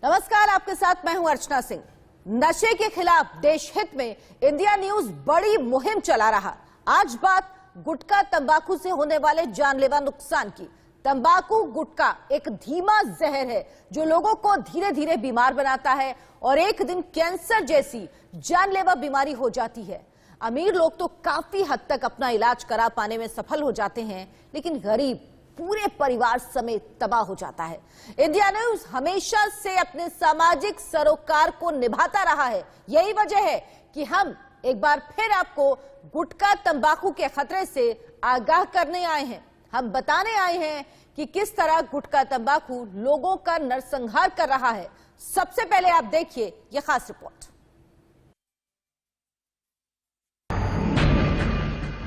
नमस्कार, आपके साथ मैं हूं अर्चना सिंह। नशे के खिलाफ देश हित में इंडिया न्यूज बड़ी मुहिम चला रहा। आज बात गुटखा तंबाकू से होने वाले जानलेवा नुकसान की। तंबाकू गुटखा एक धीमा जहर है जो लोगों को धीरे धीरे बीमार बनाता है और एक दिन कैंसर जैसी जानलेवा बीमारी हो जाती है। अमीर लोग तो काफी हद तक अपना इलाज करा पाने में सफल हो जाते हैं, लेकिन गरीब पूरे परिवार समेत तबाह हो जाता है। इंडिया न्यूज हमेशा से अपने सामाजिक सरोकार को निभाता रहा है। यही वजह है कि हम एक बार फिर आपको गुटखा तंबाकू के खतरे से आगाह करने आए हैं। हम बताने आए हैं कि किस तरह गुटखा तंबाकू लोगों का नरसंहार कर रहा है। सबसे पहले आप देखिए यह खास रिपोर्ट।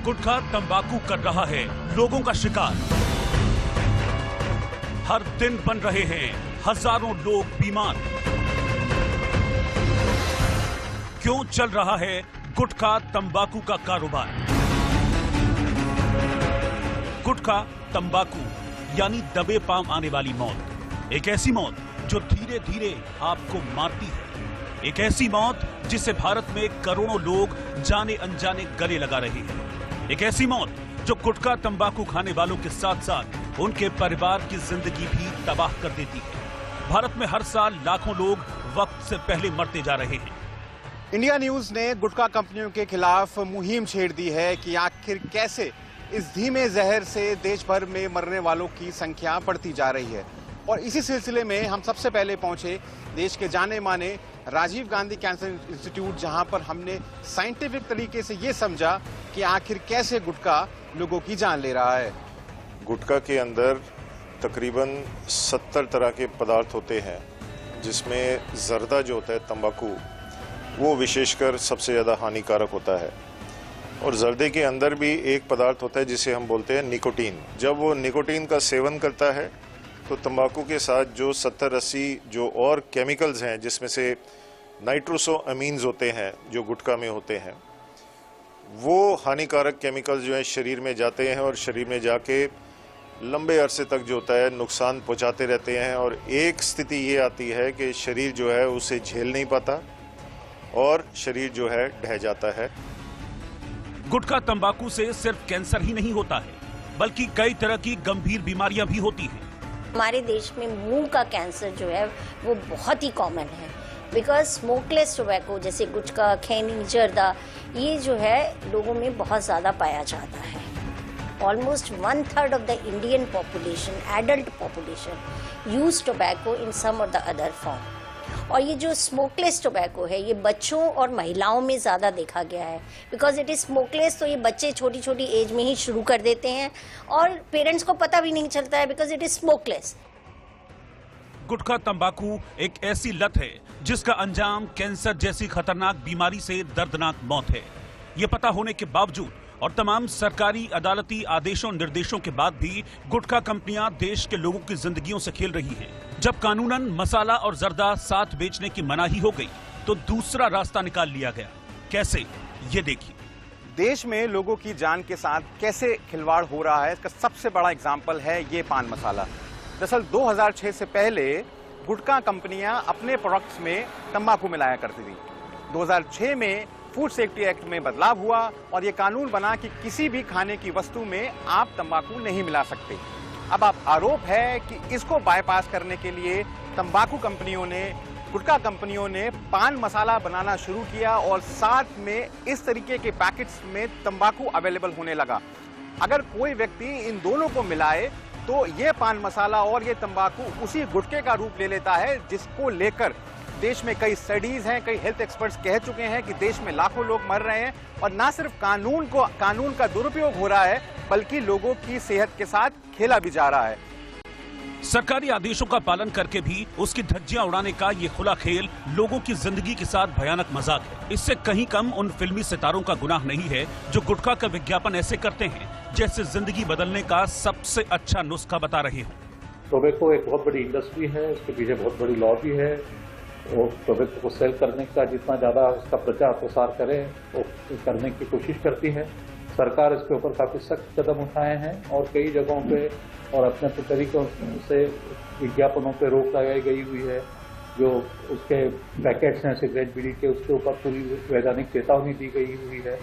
गुटखा तंबाकू कर रहा है लोगों का शिकार। हर दिन बन रहे हैं हजारों लोग बीमार। क्यों चल रहा है गुटखा तंबाकू का कारोबार? गुटखा तंबाकू यानी दबे पांव आने वाली मौत, एक ऐसी मौत जो धीरे धीरे आपको मारती है। एक ऐसी मौत जिसे भारत में करोड़ों लोग जाने अनजाने गले लगा रहे हैं। एक ऐसी मौत जो गुटखा तंबाकू खाने वालों के साथ साथ उनके परिवार की जिंदगी भी तबाह कर देती है। भारत में हर साल लाखों लोग वक्त से पहले मरते जा रहे हैं। इंडिया न्यूज ने गुटखा कंपनियों के खिलाफ मुहिम छेड़ दी है कि आखिर कैसे इस धीमे जहर से देश भर में मरने वालों की संख्या बढ़ती जा रही है। और इसी सिलसिले में हम सबसे पहले पहुंचे देश के जाने माने राजीव गांधी कैंसर इंस्टीट्यूट, जहां पर हमने साइंटिफिक तरीके से ये समझा कि आखिर कैसे गुटखा लोगों की जान ले रहा है। गुटखा के अंदर तकरीबन 70 तरह के पदार्थ होते हैं, जिसमें जर्दा जो होता है तंबाकू, वो विशेषकर सबसे ज़्यादा हानिकारक होता है। और जर्दे के अंदर भी एक पदार्थ होता है जिसे हम बोलते हैं निकोटीन। जब वो निकोटीन का सेवन करता है तो तंबाकू के साथ जो 70-80 जो और केमिकल्स हैं, जिसमें से नाइट्रोसोअमीन्स होते हैं जो गुटखा में होते हैं, वो हानिकारक केमिकल्स जो हैं शरीर में जाते हैं और शरीर में जाके लंबे अरसे तक जो होता है नुकसान पहुंचाते रहते हैं। और एक स्थिति ये आती है कि शरीर जो है उसे झेल नहीं पाता और शरीर जो है ढह जाता है। गुटखा तंबाकू से सिर्फ कैंसर ही नहीं होता है, बल्कि कई तरह की गंभीर बीमारियां भी होती हैं। हमारे देश में मुंह का कैंसर जो है वो बहुत ही कॉमन है, बिकॉज स्मोकलेस टोबैको जैसे गुटखा, खैनी, जर्दा, ये जो है लोगों में बहुत ज़्यादा पाया जाता है। Almost 1/3 of the Indian population, adult population, use tobacco in some or the other form. और ये जो स्मोकलेस टोबैको है ये बच्चों और महिलाओं में ज़्यादा देखा गया है, बिकॉज इट इज़ स्मोकलेस। तो ये बच्चे छोटी छोटी एज में ही शुरू कर देते हैं और पेरेंट्स को पता भी नहीं चलता है, बिकॉज इट इज़ स्मोकलेस। गुटखा तंबाकू एक ऐसी लत है जिसका अंजाम कैंसर जैसी खतरनाक बीमारी से दर्दनाक मौत है। ये पता होने के बावजूद और तमाम सरकारी अदालती आदेशों निर्देशों के बाद भी गुटखा कंपनियां देश के लोगों की जिंदगियों से खेल रही हैं। जब कानूनन मसाला और जर्दा साथ बेचने की मनाही हो गई तो दूसरा रास्ता निकाल लिया गया। कैसे, ये देखिए। देश में लोगों की जान के साथ कैसे खिलवाड़ हो रहा है, इसका सबसे बड़ा एग्जाम्पल है ये पान मसाला। दरअसल 2006 से पहले गुटखा कंपनियां अपने प्रोडक्ट्स में तंबाकू मिलाया करती थी। 2006 में फूड सेफ्टी एक्ट में बदलाव हुआ और ये कानून बना कि किसी भी खाने की वस्तु में आप तंबाकू नहीं मिला सकते। अब आरोप है कि इसको बाईपास करने के लिए तंबाकू कंपनियों ने, गुटखा कंपनियों ने पान मसाला बनाना शुरू किया और साथ में इस तरीके के पैकेट्स में तंबाकू अवेलेबल होने लगा। अगर कोई व्यक्ति इन दोनों को मिलाए तो ये पान मसाला और ये तंबाकू उसी गुटखे का रूप ले लेता है, जिसको लेकर देश में कई स्टडीज हैं, कई हेल्थ एक्सपर्ट्स कह चुके हैं कि देश में लाखों लोग मर रहे हैं। और ना सिर्फ कानून का दुरुपयोग हो रहा है, बल्कि लोगों की सेहत के साथ खेला भी जा रहा है। सरकारी आदेशों का पालन करके भी उसकी धज्जियां उड़ाने का ये खुला खेल लोगों की जिंदगी के साथ भयानक मजाक है। इससे कहीं कम उन फिल्मी सितारों का गुनाह नहीं है जो गुटखा का विज्ञापन ऐसे करते हैं जैसे जिंदगी बदलने का सबसे अच्छा नुस्खा बता रहे हो। टोबैको एक बहुत बड़ी इंडस्ट्री है, इसके पीछे बहुत बड़ी लॉबी है। वो टोबैको को सेल करने का जितना ज़्यादा उसका प्रचार प्रसार करे वो करने की कोशिश करती है। सरकार इसके ऊपर काफ़ी सख्त कदम उठाए हैं और कई जगहों पे और अपने तरीकों से विज्ञापनों पे रोक लगाई गई हुई है। जो उसके पैकेट्स हैं सिगरेट बीड़ी के, उसके ऊपर पूरी वैधानिक चेतावनी दी गई हुई है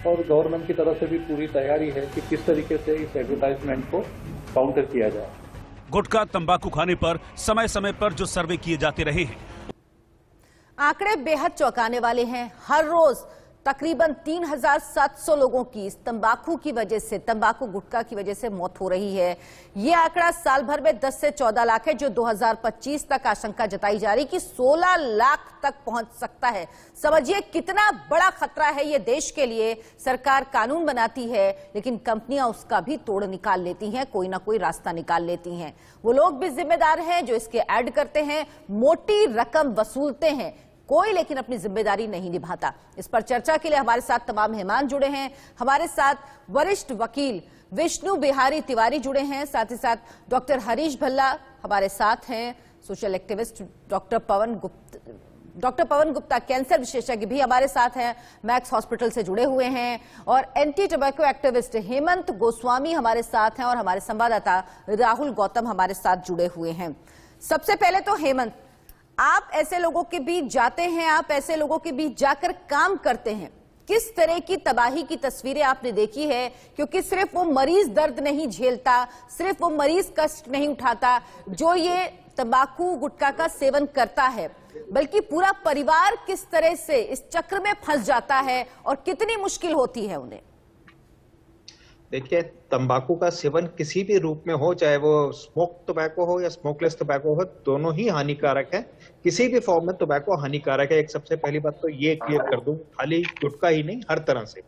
और गवर्नमेंट की तरफ से भी पूरी तैयारी है कि किस तरीके से इस एडवर्टाइजमेंट को काउंटर किया जाए। गुटखा तंबाकू खाने पर समय समय पर जो सर्वे किए जाते रहे हैं, आंकड़े बेहद चौंकाने वाले हैं। हर रोज तकरीबन 3,700 लोगों की इस तंबाकू की वजह से, तंबाकू गुटखा की वजह से मौत हो रही है। ये आंकड़ा साल भर में 10 से 14 लाख है, जो 2025 तक आशंका जताई जा रही कि 16 लाख तक पहुंच सकता है। समझिए कितना बड़ा खतरा है ये देश के लिए। सरकार कानून बनाती है लेकिन कंपनियां उसका भी तोड़ निकाल लेती हैं, कोई ना कोई रास्ता निकाल लेती हैं। वो लोग भी जिम्मेदार हैं जो इसके ऐड करते हैं, मोटी रकम वसूलते हैं, कोई लेकिन अपनी जिम्मेदारी नहीं निभाता। इस पर चर्चा के लिए हमारे साथ तमाम मेहमान जुड़े हैं। हमारे साथ वरिष्ठ वकील विष्णु बिहारी तिवारी जुड़े हैं, साथ ही साथ डॉक्टर हरीश भल्ला हमारे साथ हैं, social activist doctor Pawan Gupta cancer विशेषज्ञ भी हमारे साथ हैं, मैक्स हॉस्पिटल से जुड़े हुए हैं, और anti tobacco activist Hemant Goswami हमारे साथ हैं, और हमारे संवाददाता राहुल गौतम हमारे साथ जुड़े हुए हैं। सबसे पहले तो हेमंत, आप ऐसे लोगों के बीच जाते हैं, आप ऐसे लोगों के बीच जाकर काम करते हैं, किस तरह की तबाही की तस्वीरें आपने देखी है? क्योंकि सिर्फ वो मरीज दर्द नहीं झेलता, सिर्फ वो मरीज कष्ट नहीं उठाता जो ये तंबाकू गुटखा का सेवन करता है, बल्कि पूरा परिवार किस तरह से इस चक्र में फंस जाता है और कितनी मुश्किल होती है उन्हें। देखिए, तंबाकू का सेवन किसी भी रूप में हो, चाहे वो स्मोक टोबैको हो या स्मोकलेस टोबैको हो, दोनों ही हानिकारक है। किसी भी फॉर्म में टोबैको हानिकारक है। एक सबसे पहली बात तो ये क्लियर कर दूं, खाली गुटखा ही नहीं, हर तरह से।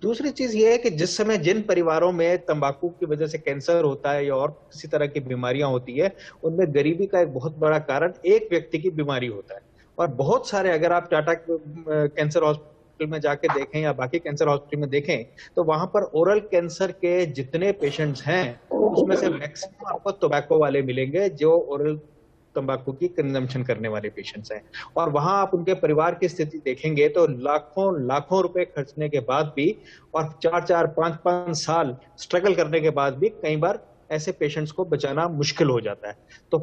दूसरी चीज ये है कि जिस समय जिन परिवारों में तंबाकू की वजह से कैंसर होता है या और किसी तरह की बीमारियां होती है, उनमें गरीबी का एक बहुत बड़ा कारण एक व्यक्ति की बीमारी होता है। और बहुत सारे, अगर आप टाटा कैंसर हॉस्पिटल में जाके देखें या बाकी कैंसर हॉस्पिटल में देखें, तो वहां पर ओरल कैंसर के जितने पेशेंट्स हैं उसमें से मैक्सिमम आपको टोबैको वाले मिलेंगे, जो ओरल तंबाकू की कंजम्पशन करने वाले पेशेंट्स हैं। और वहां आप उनके परिवार की स्थिति देखेंगे तो लाखों रुपए खर्चने के बाद भी और 4-4, 5-5 साल स्ट्रगल करने के बाद भी कई बार ऐसे पेशेंट्स को बचाना मुश्किल हो जाता है। तो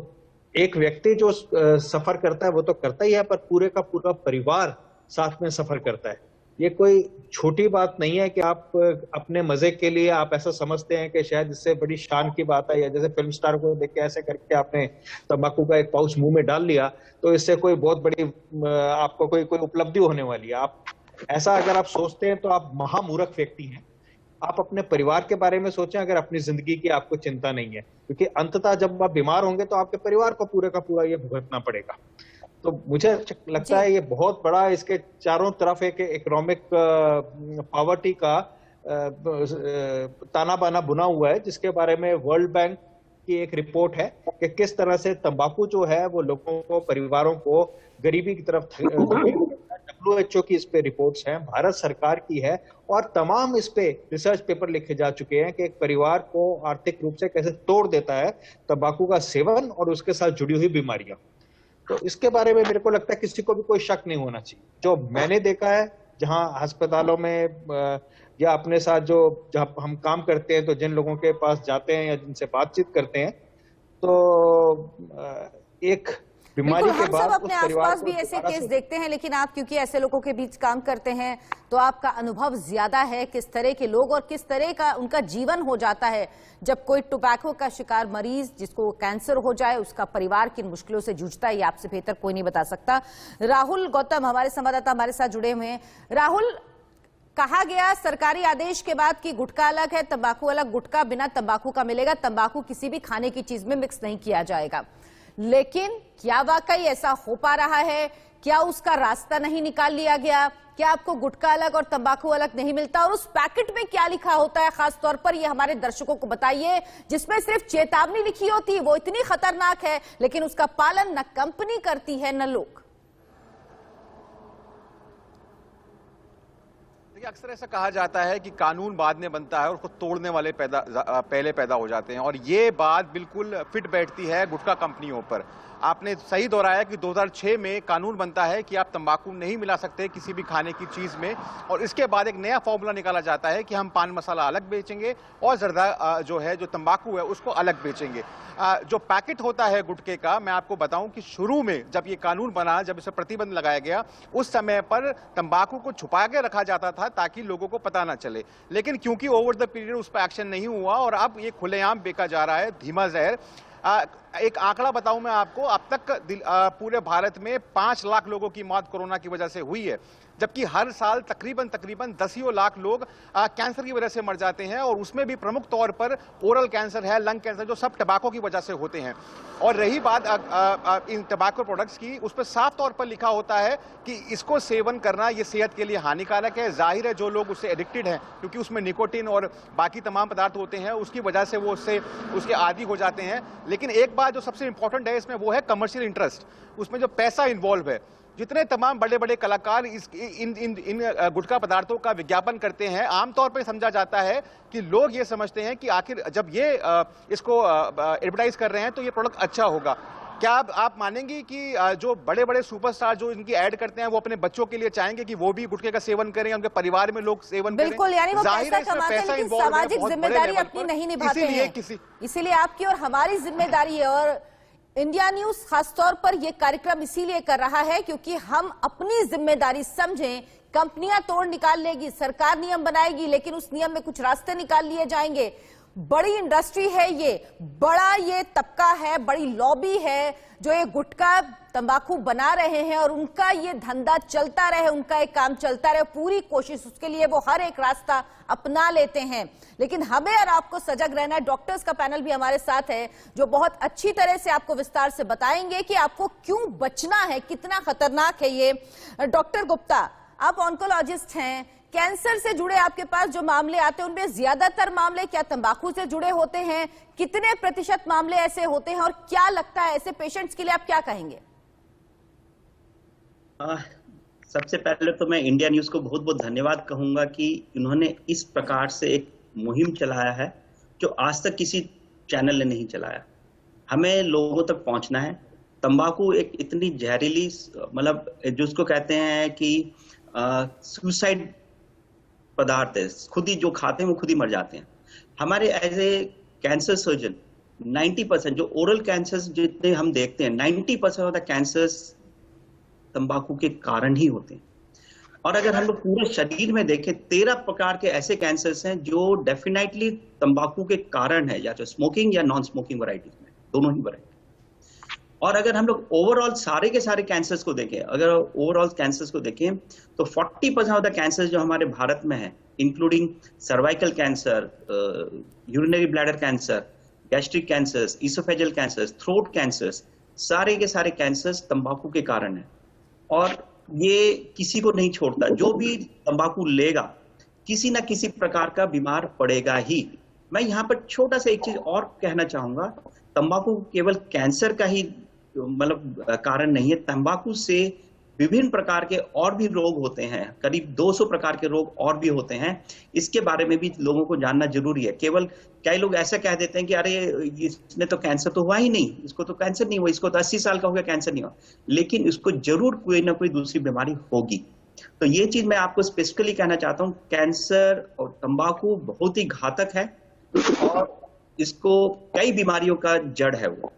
एक व्यक्ति जो सफर करता है वो तो करता ही है, पर पूरे का पूरा परिवार साथ में सफर करता है। ये कोई छोटी बात नहीं है कि आप अपने मजे के लिए आप ऐसा समझते हैं कि शायद इससे बड़ी शान की बात है, या जैसे फिल्म स्टार को देख के ऐसे करके आपने तंबाकू का एक पाउच मुंह में डाल लिया तो इससे कोई बहुत बड़ी आपको कोई उपलब्धि होने वाली है। आप ऐसा अगर आप सोचते हैं तो आप महामूर्ख व्यक्ति हैं। आप अपने परिवार के बारे में सोचें, अगर अपनी जिंदगी की आपको चिंता नहीं है, क्योंकि अंततः जब आप बीमार होंगे तो आपके परिवार को पूरे का पूरा ये भुगतना पड़ेगा। तो मुझे लगता है ये बहुत बड़ा, इसके चारों तरफ एक इकोनॉमिक पॉवर्टी का ताना बाना बुना हुआ है, जिसके बारे में वर्ल्ड बैंक की एक रिपोर्ट है कि किस तरह से तंबाकू जो है वो लोगों को, परिवारों को गरीबी की तरफ WHO की इस पे रिपोर्ट्स हैं, भारत सरकार की है, और तमाम इस पे रिसर्च पेपर लिखे जा चुके हैं कि एक परिवार को आर्थिक रूप से कैसे तोड़ देता है तंबाकू का सेवन और उसके साथ जुड़ी हुई बीमारियां। तो इसके बारे में मेरे को लगता है किसी को भी कोई शक नहीं होना चाहिए। जो मैंने देखा है जहां अस्पतालों में या अपने साथ जहां हम काम करते हैं, तो जिन लोगों के पास जाते हैं या जिनसे बातचीत करते हैं, तो एक बीमारी के बाद हम सब अपने आसपास भी ऐसे केस देखते हैं, लेकिन आप क्योंकि ऐसे लोगों के बीच काम करते हैं तो आपका अनुभव ज्यादा है किस तरह के लोग और किस तरह का उनका जीवन हो जाता है जब कोई टोबैको का शिकार मरीज, जिसको कैंसर हो जाए, उसका परिवार किन मुश्किलों से जूझता है, ये आपसे बेहतर कोई नहीं बता सकता। राहुल गौतम हमारे संवाददाता हमारे साथ जुड़े हुए हैं। राहुल, कहा गया सरकारी आदेश के बाद कि गुटखा अलग है, तंबाकू अलग, गुटखा बिना तंबाकू का मिलेगा, तंबाकू किसी भी खाने की चीज में मिक्स नहीं किया जाएगा, लेकिन क्या वाकई ऐसा हो पा रहा है? क्या उसका रास्ता नहीं निकाल लिया गया? क्या आपको गुटखा अलग और तंबाकू अलग नहीं मिलता? और उस पैकेट में क्या लिखा होता है, खास तौर पर ये हमारे दर्शकों को बताइए, जिसमें सिर्फ चेतावनी लिखी होती है, वो इतनी खतरनाक है लेकिन उसका पालन न कंपनी करती है न लोग। अक्सर ऐसा कहा जाता है कि कानून बाद में बनता है और उसको तोड़ने वाले पहले पैदा हो जाते हैं, और ये बात बिल्कुल फिट बैठती है गुटखा कंपनियों पर। आपने सही दोहराया कि 2006 में कानून बनता है कि आप तंबाकू नहीं मिला सकते किसी भी खाने की चीज में, और इसके बाद एक नया फॉर्मूला निकाला जाता है कि हम पान मसाला अलग बेचेंगे और जर्दा जो है, जो तंबाकू है, उसको अलग बेचेंगे। जो पैकेट होता है गुटखे का, मैं आपको बताऊं कि शुरू में जब ये कानून बना, जब इसे प्रतिबंध लगाया गया, उस समय पर तंबाकू को छुपा के रखा जाता था ताकि लोगों को पता ना चले। लेकिन क्योंकि ओवर द पीरियड उस पर एक्शन नहीं हुआ और अब ये खुलेआम बेचा जा रहा है धीमा जहर। एक आंकड़ा बताऊं मैं आपको, अब तक पूरे भारत में 5 लाख लोगों की मौत कोरोना की वजह से हुई है, जबकि हर साल तकरीबन 10 लाख लोग कैंसर की वजह से मर जाते हैं, और उसमें भी प्रमुख तौर पर ओरल कैंसर है, लंग कैंसर, जो सब टबैको की वजह से होते हैं। और रही बात इन टबैको प्रोडक्ट्स की, उस पर साफ तौर पर लिखा होता है कि इसको सेवन करना ये सेहत के लिए हानिकारक है। जाहिर है जो लोग उससे एडिक्टेड हैं, क्योंकि उसमें निकोटिन और बाकी तमाम पदार्थ होते हैं, उसकी वजह से वो उसके आदी हो जाते हैं। लेकिन एक बात जो सबसे इंपॉर्टेंट है इसमें, वो है कमर्शियल इंटरेस्ट। उसमें जो पैसा इन्वॉल्व है, जितने तमाम बड़े बड़े कलाकार इन गुटखा पदार्थों का विज्ञापन करते हैं, आमतौर पर समझा जाता है कि लोग ये समझते हैं कि आखिर जब ये इसको एडवर्टाइज कर रहे हैं तो ये प्रोडक्ट अच्छा होगा। क्या आप मानेंगी कि जो बड़े बड़े सुपरस्टार जो इनकी ऐड करते हैं, वो अपने बच्चों के लिए चाहेंगे कि वो भी गुटखे का सेवन करें, उनके परिवार में लोग सेवन करें? बिल्कुल, यानी वो पैसा कमाते हैं लेकिन सामाजिक जिम्मेदारी अपनी नहीं निभाते हैं। इसीलिए आपकी और हमारी जिम्मेदारी है, और इंडिया न्यूज खासतौर पर यह कार्यक्रम इसीलिए कर रहा है क्योंकि हम अपनी जिम्मेदारी समझें। कंपनियां तोड़ निकाल लेगी, सरकार नियम बनाएगी, लेकिन उस नियम में कुछ रास्ते निकाल लिए जाएंगे। बड़ी इंडस्ट्री है, ये बड़ा ये तबका है, बड़ी लॉबी है जो ये गुटखा तंबाकू बना रहे हैं, और उनका ये धंधा चलता रहे, उनका एक काम चलता रहे, पूरी कोशिश उसके लिए वो हर एक रास्ता अपना लेते हैं। लेकिन हमें और आपको सजग रहना है। डॉक्टर्स का पैनल भी हमारे साथ है जो बहुत अच्छी तरह से आपको विस्तार से बताएंगे कि आपको क्यों बचना है, कितना खतरनाक है ये। डॉक्टर गुप्ता, आप ऑन्कोलॉजिस्ट हैं, कैंसर से जुड़े आपके पास जो मामले आते हैं उनमें ज्यादातर मामले क्या तंबाकू से जुड़े होते हैं? कितने प्रतिशत मामले ऐसे होते हैं, और क्या लगता है ऐसे पेशेंट्स के लिए आप क्या कहेंगे? सबसे पहले तो मैं इंडिया न्यूज को बहुत बहुत धन्यवाद कहूंगा कि उन्होंने इस प्रकार से एक मुहिम चलाया है जो आज तक किसी चैनल ने नहीं चलाया। हमें लोगों तक पहुंचना है। तंबाकू एक इतनी जहरीली, मतलब जिसको कहते हैं कि सुसाइड पदार्थ है, खुद ही जो खाते हैं वो खुद ही मर जाते हैं। हमारे एज ए कैंसर सर्जन 90% जो ओरल कैंसर्स जितने हम देखते हैं, 90% ऑफ द कैंसर्स तंबाकू के कारण ही होते हैं। और अगर हम लोग पूरे शरीर में देखें, 13 प्रकार के ऐसे कैंसर्स हैं जो डेफिनेटली तंबाकू के कारण है, या तो स्मोकिंग या नॉन स्मोकिंग वैरायटीज में, दोनों ही वैरायटी। और अगर हम लोग ओवरऑल सारे के सारे कैंसर्स को देखें, अगर ओवरऑल कैंसर्स को देखें तो 40% ऑफ द कैंसर्स जो हमारे भारत में है, including cervical cancer, urinary bladder cancer, gastric cancers, oesophageal cancers, throat cancers, सारे के सारे कैंसर्स तंबाकू के कारण है। और ये किसी को नहीं छोड़ता, जो भी तंबाकू लेगा किसी ना किसी प्रकार का बीमार पड़ेगा ही। मैं यहाँ पर छोटा सा एक चीज और कहना चाहूंगा, तंबाकू केवल कैंसर का ही मतलब कारण नहीं है, तंबाकू से विभिन्न प्रकार के और भी रोग होते हैं, करीब 200 प्रकार के रोग और भी होते हैं। इसके बारे में भी लोगों को जानना जरूरी है। केवल कई लोग ऐसा कह देते हैं कि अरे इसने तो कैंसर तो हुआ ही नहीं, इसको तो कैंसर नहीं हुआ, इसको तो 80 साल का हो गया, कैंसर नहीं हुआ, लेकिन इसको जरूर कोई ना कोई दूसरी बीमारी होगी। तो ये चीज मैं आपको स्पेसिफिकली कहना चाहता हूँ, कैंसर और तंबाकू बहुत ही घातक है और इसको कई बीमारियों का जड़ है वो,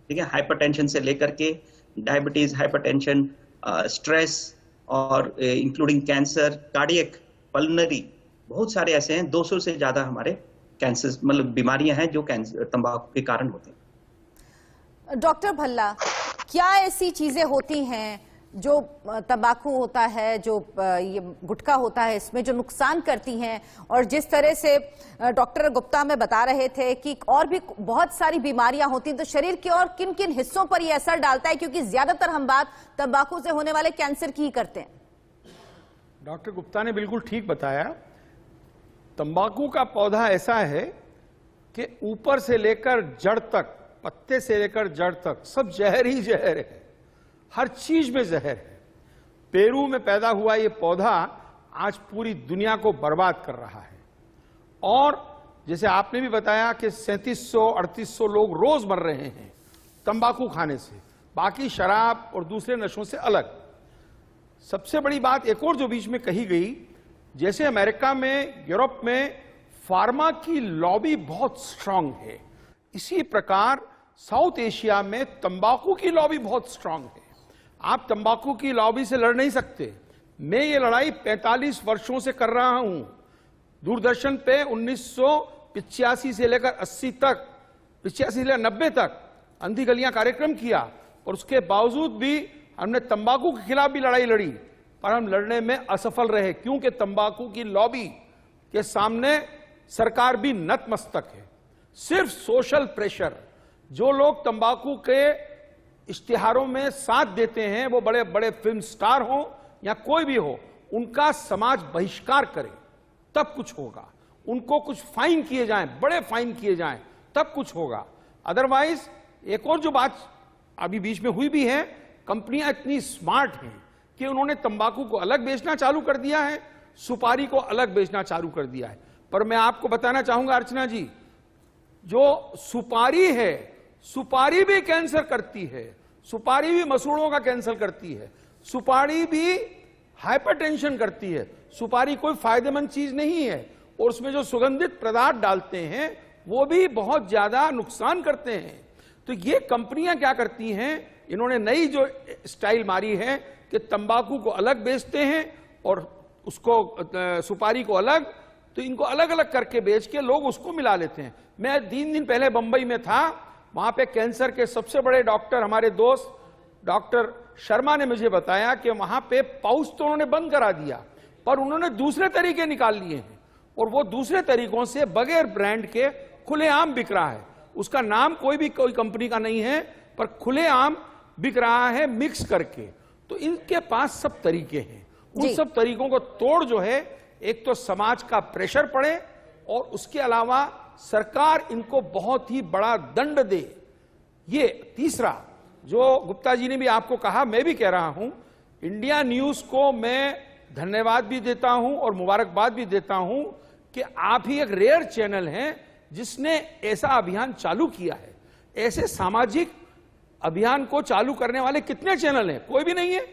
ठीक है। हाइपरटेंशन से लेकर के डायबिटीज, हाइपरटेंशन, स्ट्रेस और इंक्लूडिंग कैंसर, कार्डियक, पल्मोनरी, बहुत सारे ऐसे हैं। 200 से ज्यादा हमारे कैंसर मतलब बीमारियां हैं जो कैंसर तंबाकू के कारण होते हैं। डॉक्टर भल्ला, क्या ऐसी चीजें होती हैं जो तंबाकू होता है, जो ये गुटखा होता है, इसमें जो नुकसान करती हैं, और जिस तरह से डॉक्टर गुप्ता में बता रहे थे कि और भी बहुत सारी बीमारियां होती हैं, तो शरीर के और किन किन हिस्सों पर यह असर डालता है? क्योंकि ज्यादातर हम बात तंबाकू से होने वाले कैंसर की ही करते हैं। डॉक्टर गुप्ता ने बिल्कुल ठीक बताया। तंबाकू का पौधा ऐसा है कि ऊपर से लेकर जड़ तक, पत्ते से लेकर जड़ तक सब जहर ही जहर है, हर चीज में जहर है। पेरू में पैदा हुआ ये पौधा आज पूरी दुनिया को बर्बाद कर रहा है। और जैसे आपने भी बताया कि 3700-3800 लोग रोज मर रहे हैं तंबाकू खाने से, बाकी शराब और दूसरे नशों से अलग। सबसे बड़ी बात एक और जो बीच में कही गई, जैसे अमेरिका में, यूरोप में फार्मा की लॉबी बहुत स्ट्रांग है, इसी प्रकार साउथ एशिया में तंबाकू की लॉबी बहुत स्ट्रांग है। आप तंबाकू की लॉबी से लड़ नहीं सकते। मैं ये लड़ाई 45 वर्षों से कर रहा हूं। दूरदर्शन पे 1985 से लेकर 80 तक, 85 से लेकर 90 तक अंधी गलियां कार्यक्रम किया, और उसके बावजूद भी हमने तंबाकू के खिलाफ भी लड़ाई लड़ी, पर हम लड़ने में असफल रहे, क्योंकि तंबाकू की लॉबी के सामने सरकार भी नतमस्तक है। सिर्फ सोशल प्रेशर, जो लोग तंबाकू के इश्तिहारों में साथ देते हैं, वो बड़े बड़े फिल्म स्टार हो या कोई भी हो, उनका समाज बहिष्कार करे तब कुछ होगा। उनको कुछ फाइन किए जाएं, बड़े फाइन किए जाएं, तब कुछ होगा। अदरवाइज एक और जो बात अभी बीच में हुई भी है, कंपनियां इतनी स्मार्ट हैं कि उन्होंने तंबाकू को अलग बेचना चालू कर दिया है, सुपारी को अलग बेचना चालू कर दिया है। पर मैं आपको बताना चाहूंगा अर्चना जी, जो सुपारी है, सुपारी भी कैंसर करती है, सुपारी भी मसूड़ों का कैंसर करती है, सुपारी भी हाइपरटेंशन करती है। सुपारी कोई फायदेमंद चीज नहीं है, और उसमें जो सुगंधित पदार्थ डालते हैं वो भी बहुत ज्यादा नुकसान करते हैं। तो ये कंपनियां क्या करती हैं, इन्होंने नई जो स्टाइल मारी है कि तंबाकू को अलग बेचते हैं और उसको सुपारी को अलग, तो इनको अलग अलग करके बेच के लोग उसको मिला लेते हैं। मैं 3 दिन पहले बंबई में था, वहां पे कैंसर के सबसे बड़े डॉक्टर, हमारे दोस्त डॉक्टर शर्मा ने मुझे बताया कि वहां पे पाउच तो उन्होंने बंद करा दिया, पर उन्होंने दूसरे तरीके निकाल लिए हैं, और वो दूसरे तरीकों से बगैर ब्रांड के खुलेआम बिक रहा है। उसका नाम कोई कंपनी का नहीं है, पर खुलेआम बिक रहा है मिक्स करके। तो इनके पास सब तरीके हैं, उन सब तरीकों को तोड़ जो है, एक तो समाज का प्रेशर पड़े, और उसके अलावा सरकार इनको बहुत ही बड़ा दंड दे। ये तीसरा जो गुप्ता जी ने भी आपको कहा, मैं भी कह रहा हूं, इंडिया न्यूज को मैं धन्यवाद भी देता हूं और मुबारकबाद भी देता हूं कि आप ही एक रेयर चैनल हैं जिसने ऐसा अभियान चालू किया है। ऐसे सामाजिक अभियान को चालू करने वाले कितने चैनल हैं? कोई भी नहीं है।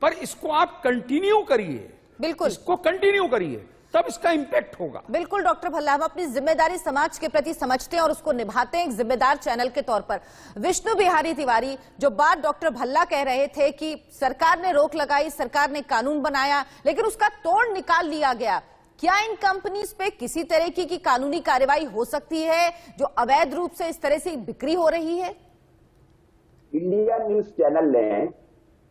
पर इसको आप कंटिन्यू करिए, बिल्कुल इसको कंटिन्यू करिए, तब इसका इंपैक्ट होगा। बिल्कुल डॉक्टर भल्ला, हम अपनी जिम्मेदारी समाज के प्रति समझते हैं और उसको निभाते हैं एक जिम्मेदार चैनल के तौर पर। विष्णु बिहारी तिवारी, जो बात डॉक्टर भल्ला कह रहे थे कि सरकार ने रोक लगाई, सरकार ने कानून बनाया, लेकिन उसका तोड़ निकाल लिया गया, क्या इन कंपनीज पे किसी तरह की कानूनी कार्रवाई हो सकती है जो अवैध रूप से इस तरह से बिक्री हो रही है? इंडिया न्यूज चैनल ने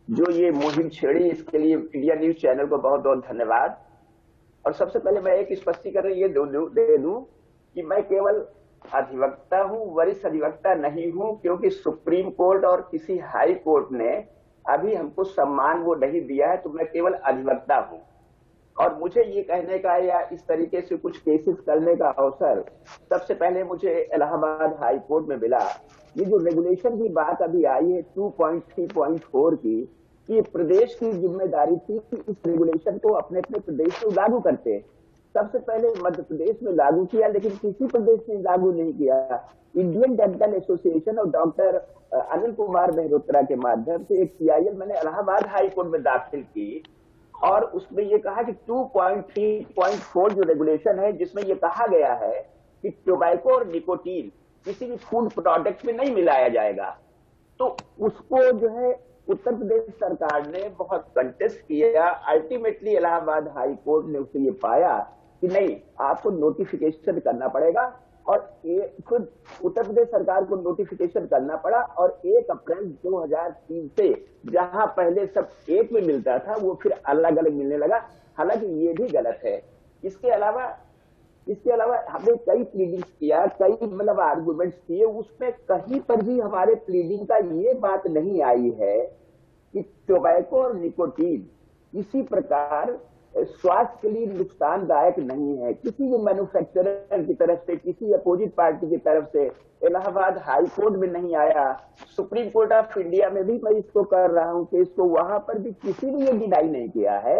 जो ये मुहिम छेड़ी, इसके लिए इंडिया न्यूज चैनल को बहुत बहुत धन्यवाद। और सबसे पहले मैं एक स्पष्टीकरण ये दे दूं कि मैं केवल अधिवक्ता हूं, वरिष्ठ अधिवक्ता नहीं हूं, क्योंकि सुप्रीम कोर्ट और किसी हाई कोर्ट ने अभी हमको सम्मान वो नहीं दिया है, तो मैं केवल अधिवक्ता हूं। और मुझे ये कहने का या इस तरीके से कुछ केसेस करने का अवसर सबसे पहले मुझे इलाहाबाद हाई कोर्ट में मिला। ये जो रेगुलेशन की बात अभी आई है 2.3.4 की, ये प्रदेश की जिम्मेदारी थी कि इस रेगुलेशन को अपने अपने प्रदेश में लागू करते। सबसे पहले मध्य प्रदेश में लागू किया, लेकिन किसी प्रदेश ने लागू नहीं किया। इंडियन डेंटल एसोसिएशन और डॉक्टर अनिल कुमार मेहरोत्रा के माध्यम से एक CIL मैंने इलाहाबाद हाई कोर्ट में दाखिल की, और उसमें ये कहा कि 2.3.4 जो रेगुलेशन है, जिसमें ये कहा गया है कि टोबैको और निकोटीन किसी भी फूड प्रोडक्ट में नहीं मिलाया जाएगा। तो उसको जो है उत्तर प्रदेश सरकार ने बहुत कंटेस्ट किया। अल्टीमेटली इलाहाबाद हाई कोर्ट ने उसे ये पाया कि नहीं, आपको नोटिफिकेशन करना पड़ेगा, और खुद उत्तर प्रदेश सरकार को नोटिफिकेशन करना पड़ा। और 1 अप्रैल 2003 से जहां पहले सब एक में मिलता था, वो फिर अलग अलग मिलने लगा। हालांकि ये भी गलत है। इसके अलावा हमने कई प्लीडिंग्स किया, कई मतलब आर्गुमेंट्स किए, उसमें कहीं पर भी हमारे प्लीडिंग का ये बात नहीं आई है कि टोबैको और निकोटीन किसी प्रकार स्वास्थ्य के लिए नुकसानदायक नहीं है। किसी भी मैन्युफैक्चरर की तरफ से, किसी अपोजिट पार्टी की तरफ से इलाहाबाद हाई कोर्ट में नहीं आया। सुप्रीम कोर्ट ऑफ इंडिया में भी मैं इसको कर रहा हूं कि इसको, वहां पर भी किसी ने ये डिनाई नहीं किया है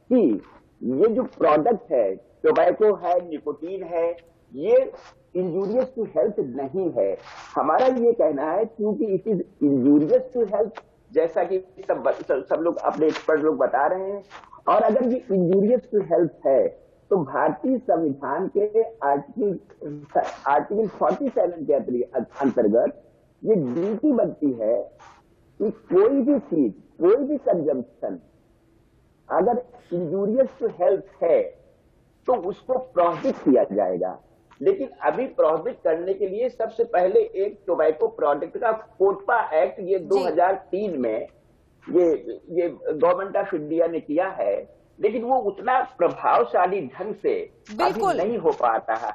कि ये जो प्रोडक्ट है, टोबैको है, निकोटीन है, ये इंजूरियस टू हेल्थ नहीं है। हमारा ये कहना है क्योंकि it is injurious to health, जैसा कि सब लोग अपने एक्सपर्ट लोग बता रहे हैं, और अगर ये इंजूरियस टू हेल्थ है तो भारतीय संविधान के आर्टिकल 47 के अंतर्गत ये ड्यूटी बनती है कि कोई भी चीज, कोई भी कंजम्पशन अगर इंजूरियस टू हेल्थ है तो उसको प्रोहिबिट किया जाएगा। लेकिन अभी प्रोहिबिट करने के लिए सबसे पहले एक टोबैको प्रोडक्ट का कोटपा एक्ट ये 2003 में ये गवर्नमेंट ऑफ इंडिया ने किया है, लेकिन वो उतना प्रभावशाली ढंग से अभी नहीं हो पाता है।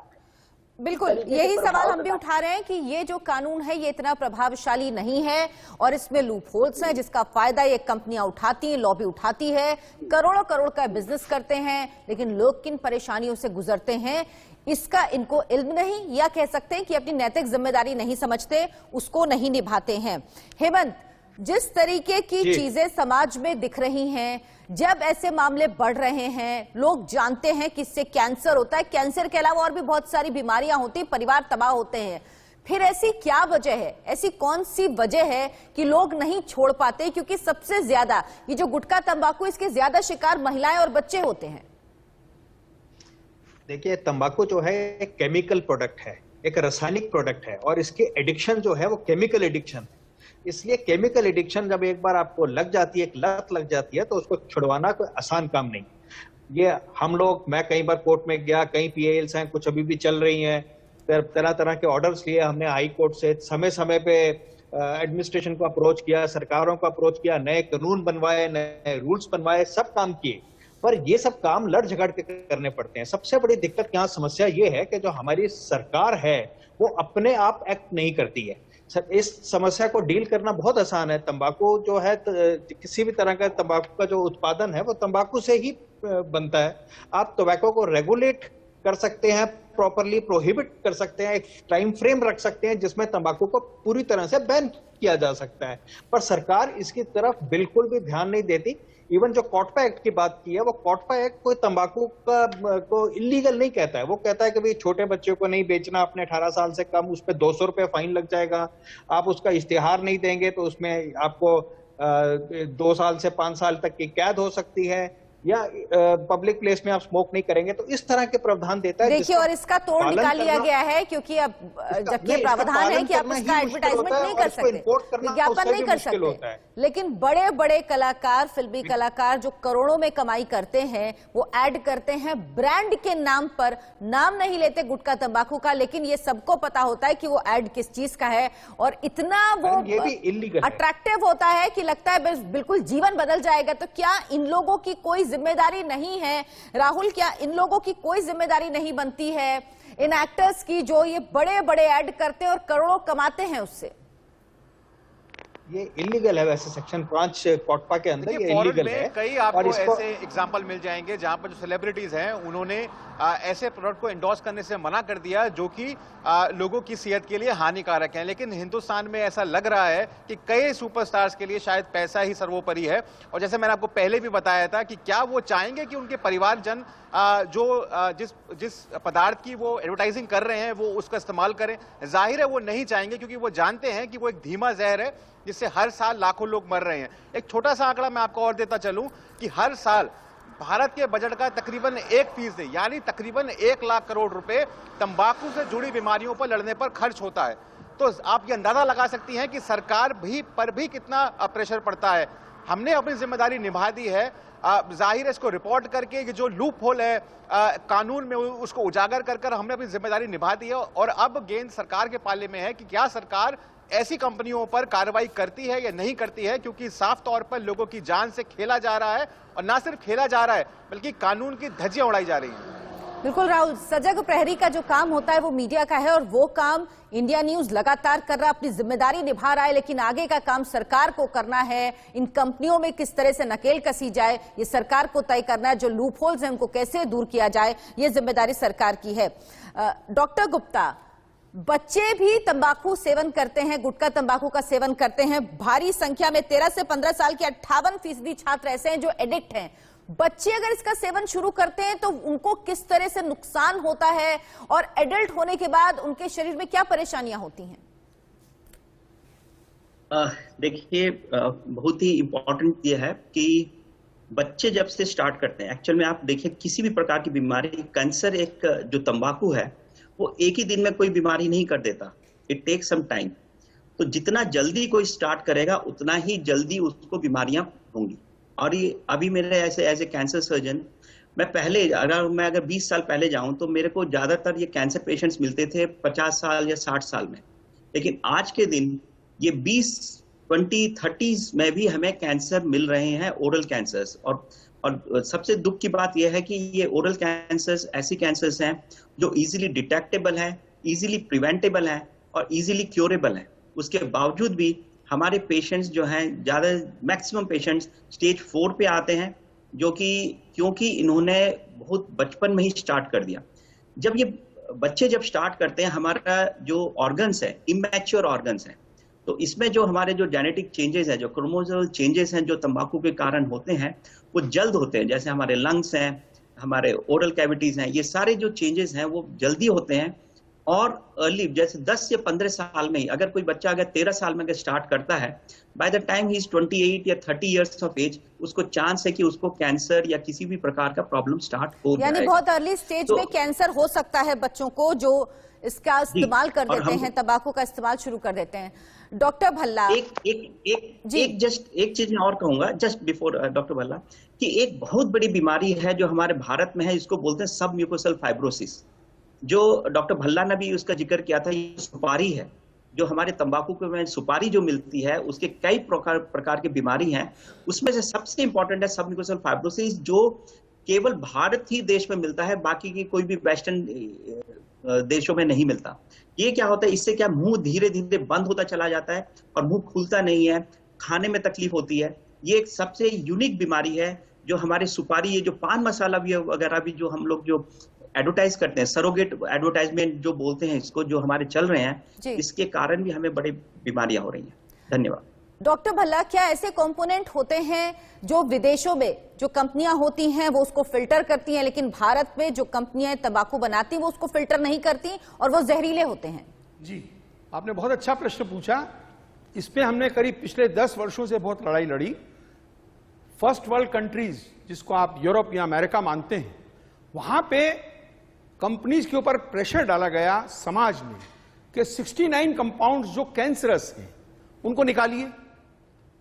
बिल्कुल, यही सवाल हम भी उठा रहे हैं कि ये जो कानून है ये इतना प्रभावशाली नहीं है और इसमें लूप होल्स हैं जिसका फायदा ये कंपनियां उठाती हैं, लॉबी उठाती है, करोड़ों करोड़ का बिजनेस करते हैं, लेकिन लोग किन परेशानियों से गुजरते हैं इसका इनको इल्म नहीं, या कह सकते हैं कि अपनी नैतिक जिम्मेदारी नहीं समझते, उसको नहीं निभाते हैं। हेमंत, जिस तरीके की चीजें समाज में दिख रही हैं, जब ऐसे मामले बढ़ रहे हैं, लोग जानते हैं कि इससे कैंसर होता है, कैंसर के अलावा और भी बहुत सारी बीमारियां होती, परिवार तबाह होते हैं, फिर ऐसी क्या वजह है, ऐसी कौन सी वजह है कि लोग नहीं छोड़ पाते? क्योंकि सबसे ज्यादा ये जो गुटखा तंबाकू, इसके ज्यादा शिकार महिलाएं और बच्चे होते हैं। देखिए, तंबाकू जो है एक केमिकल प्रोडक्ट है, एक रासायनिक प्रोडक्ट है, और इसके एडिक्शन जो है वो केमिकल एडिक्शन है। इसलिए केमिकल एडिक्शन जब एक बार आपको लग जाती है, एक लत लग जाती है, तो उसको छुड़वाना कोई आसान काम नहीं। ये हम लोग, मैं कई बार कोर्ट में गया, कई PILs हैं, कुछ अभी भी चल रही हैं, तरह तरह के ऑर्डर्स लिए हमने हाई कोर्ट से, समय समय पे एडमिनिस्ट्रेशन को अप्रोच किया, सरकारों को अप्रोच किया, नए कानून बनवाए, नए रूल्स बनवाए, सब काम किए, पर ये सब काम लड़ झगड़ के करने पड़ते हैं। सबसे बड़ी दिक्कत यहाँ समस्या ये है कि जो हमारी सरकार है वो अपने आप एक्ट नहीं करती है। इस समस्या को डील करना बहुत आसान है। तंबाकू जो है, किसी भी तरह का तंबाकू का जो उत्पादन है वो तंबाकू से ही बनता है। आप टोबैको को रेगुलेट कर सकते हैं, प्रॉपरली प्रोहिबिट कर सकते हैं, एक टाइम फ्रेम रख सकते हैं जिसमें तंबाकू को पूरी तरह से बैन किया जा सकता है, पर सरकार इसकी तरफ बिल्कुल भी ध्यान नहीं देती। इवन जो कोटपा एक्ट की बात की है, वो कोटपा एक्ट कोई तंबाकू को इलीगल नहीं कहता है। वो कहता है कि भाई छोटे बच्चों को नहीं बेचना, अपने 18 साल से कम, उस पर 200 रुपये फाइन लग जाएगा। आप उसका इश्तिहार नहीं देंगे तो उसमें आपको 2 साल से 5 साल तक की कैद हो सकती है, या पब्लिक प्लेस में आप स्मोक नहीं करेंगे। तो इस तरह के प्रावधान देता है। देखिए, और इसका तोड़ निकाल लिया गया है, क्योंकि अब जबकि प्रावधान है कि आप इसका एडवर्टाइजमेंट नहीं कर सकते, विज्ञापन नहीं कर सकते, लेकिन बड़े बड़े कलाकार, फिल्मी कलाकार जो करोड़ों में कमाई करते हैं, वो ऐड करते हैं ब्रांड के नाम पर। नाम नहीं लेते गुटखा तंबाकू का, लेकिन ये सबको पता होता है कि वो ऐड किस चीज का है, और इतना वो अट्रैक्टिव होता है कि लगता है बिल्कुल जीवन बदल जाएगा। तो क्या इन लोगों की कोई जिम्मेदारी नहीं है राहुल? क्या इन लोगों की कोई जिम्मेदारी नहीं बनती है इन एक्टर्स की जो ये बड़े बड़े ऐड करते हैं और करोड़ों कमाते हैं उससे? ये इलीगल है, वैसे सेक्शन 5 कोटपा के अंदर ये इलीगल है। कई आपको ऐसे एग्जांपल मिल जाएंगे जहां पर जो सेलिब्रिटीज हैं उन्होंने ऐसे प्रोडक्ट को एंडोर्स करने से मना कर दिया जो कि लोगों की सेहत के लिए हानिकारक हैं। लेकिन हिंदुस्तान में ऐसा लग रहा है कि कई सुपरस्टार्स के लिए शायद पैसा ही सर्वोपरि है। और जैसे मैंने आपको पहले भी बताया था कि क्या वो चाहेंगे कि उनके परिवारजन जिस पदार्थ की वो एडवर्टाइजिंग कर रहे हैं वो उसका इस्तेमाल करें? जाहिर है वो नहीं चाहेंगे, क्योंकि वो जानते हैं कि वो एक धीमा जहर है जिससे हर साल लाखों लोग मर रहे हैं। एक छोटा सा आंकड़ा मैं आपको और देता चलूं कि हर साल भारत के बजट का तकरीबन 1% यानी तकरीबन 1 लाख करोड़ रुपए तंबाकू से जुड़ी बीमारियों पर लड़ने पर खर्च होता है। तो आप ये अंदाजा लगा सकती हैं कि सरकार पर भी कितना प्रेशर पड़ता है। हमने अपनी जिम्मेदारी निभा दी है, जाहिर है इसको रिपोर्ट करके कि जो लूप होल है कानून में उसको उजागर कर हमने अपनी जिम्मेदारी निभा दी है। और अब गेंद सरकार के पाले में है कि क्या सरकार ऐसी कंपनियों पर कार्रवाई करती है या नहीं करती है, क्योंकि साफ तौर पर लोगों की जान से खेला जा रहा है, और ना सिर्फ खेला जा रहा है बल्कि कानून की धज्जियां उड़ाई जा रही हैं। बिल्कुल राहुल, सजग प्रहरी का जो काम होता है वो मीडिया का है, और वो काम इंडिया न्यूज लगातार कर रहा है, अपनी जिम्मेदारी निभा रहा है, लेकिन आगे का काम सरकार को करना है। इन कंपनियों में किस तरह से नकेल कसी जाए ये सरकार को तय करना है, जो लूप होल्स हैं उनको कैसे दूर किया जाए ये जिम्मेदारी सरकार की है। डॉक्टर गुप्ता, बच्चे भी तंबाकू सेवन करते हैं, गुटखा तंबाकू का सेवन करते हैं, भारी संख्या में 13 से 15 साल के 58% छात्र ऐसे हैं जो एडिक्ट हैं। बच्चे अगर इसका सेवन शुरू करते हैं तो उनको किस तरह से नुकसान होता है और एडल्ट होने के बाद उनके शरीर में क्या परेशानियां होती हैं? देखिए, बहुत ही इम्पोर्टेंट ये है कि बच्चे जब से स्टार्ट करते हैं, एक्चुअल में आप देखिए किसी भी प्रकार की बीमारी, कैंसर एक जो तंबाकू है वो एक ही दिन में कोई बीमारी नहीं कर देता, इट टेक्स सम टाइम। तो जितना जल्दी कोई स्टार्ट करेगा उतना ही जल्दी उसको बीमारियां होंगी। और ये अभी मेरे ऐसे एज ए कैंसर सर्जन, मैं अगर 20 साल पहले जाऊं तो मेरे को ज्यादातर ये कैंसर पेशेंट्स मिलते थे 50 साल या 60 साल में, लेकिन आज के दिन ये 20, 20, 30s में भी हमें कैंसर मिल रहे हैं, ओरल कैंसर्स। और सबसे दुख की बात यह है कि ये ओरल कैंसर्स ऐसी कैंसर्स हैं जो इजीली डिटेक्टेबल हैं, इजीली प्रिवेंटेबल हैं और इजीली क्योरेबल हैं। उसके बावजूद भी हमारे पेशेंट्स जो हैं, ज़्यादा मैक्सिमम पेशेंट्स स्टेज 4 पे आते हैं, जो कि क्योंकि इन्होंने बहुत बचपन में ही स्टार्ट कर दिया। जब ये बच्चे जब स्टार्ट करते हैं, हमारा जो ऑर्गन्स है इमैच्योर ऑर्गन्स हैं, तो इसमें जो हमारे जो जेनेटिक चेंजेस हैं, जो क्रोमोसोमल चेंजेस हैं जो तंबाकू के कारण होते हैं, वो जल्द होते हैं। जैसे हमारे लंग्स हैं, हमारे ओरल कैविटीज हैं, ये सारे जो चेंजेस हैं वो जल्दी होते हैं। और अर्ली जैसे 10 या 15 साल में ही अगर कोई बच्चा अगर 13 साल में अगर स्टार्ट करता है, by the time he is 28 या 30 इयर्स ऑफ एज, उसको चांस है कि उसको कैंसर या किसी भी प्रकार का प्रॉब्लम स्टार्ट हो जाएगा। यानी बहुत अर्ली स्टेज में कैंसर हो सकता है बच्चों को जो इसका इस्तेमाल कर देते हैं, तंबाकू का इस्तेमाल शुरू कर देते हैं। डॉक्टर भल्ला, एक चीज मैं और कहूंगा जस्ट बिफोर डॉक्टर भल्ला, कि एक बहुत बड़ी बीमारी है जो हमारे भारत में है, इसको बोलते हैं सब म्यूकोसल फाइब्रोसिस, जो डॉक्टर भल्ला ने भी उसका जिक्र किया था। ये सुपारी है, जो हमारे तंबाकू में सुपारी जो मिलती है उसके कई प्रकार की बीमारी हैं, उसमें से सबसे इंपॉर्टेंट है सब म्यूकोसल फाइब्रोसिस, जो केवल भारत ही देश में मिलता है, बाकी की कोई भी वेस्टर्न देशों में नहीं मिलता। ये क्या होता है, इससे क्या मुंह धीरे धीरे बंद होता चला जाता है और मुंह खुलता नहीं है, खाने में तकलीफ होती है। ये एक सबसे यूनिक बीमारी है जो हमारे सुपारी, ये जो पान मसाला भी वगैरह भी जो हम लोग जो एडवर्टाइज करते हैं, सरोगेट एडवर्टाइजमेंट जो बोलते हैं इसको, जो हमारे चल रहे हैं, इसके कारण भी हमें बड़ी बीमारियां हो रही हैं। धन्यवाद। डॉक्टर भल्ला, क्या ऐसे कंपोनेंट होते हैं जो विदेशों में जो कंपनियां होती हैं वो उसको फिल्टर करती हैं, लेकिन भारत में जो कंपनियां तंबाकू बनाती हैं वो उसको फिल्टर नहीं करती और वो जहरीले होते हैं? जी, आपने बहुत अच्छा प्रश्न पूछा। इस पे हमने करीब पिछले 10 वर्षों से बहुत लड़ाई लड़ी। फर्स्ट वर्ल्ड कंट्रीज, जिसको आप यूरोप या अमेरिका मानते हैं, वहां पे कंपनीज के ऊपर प्रेशर डाला गया समाज में कि 69 कंपाउंड्स जो कैंसरस हैं उनको निकालिए।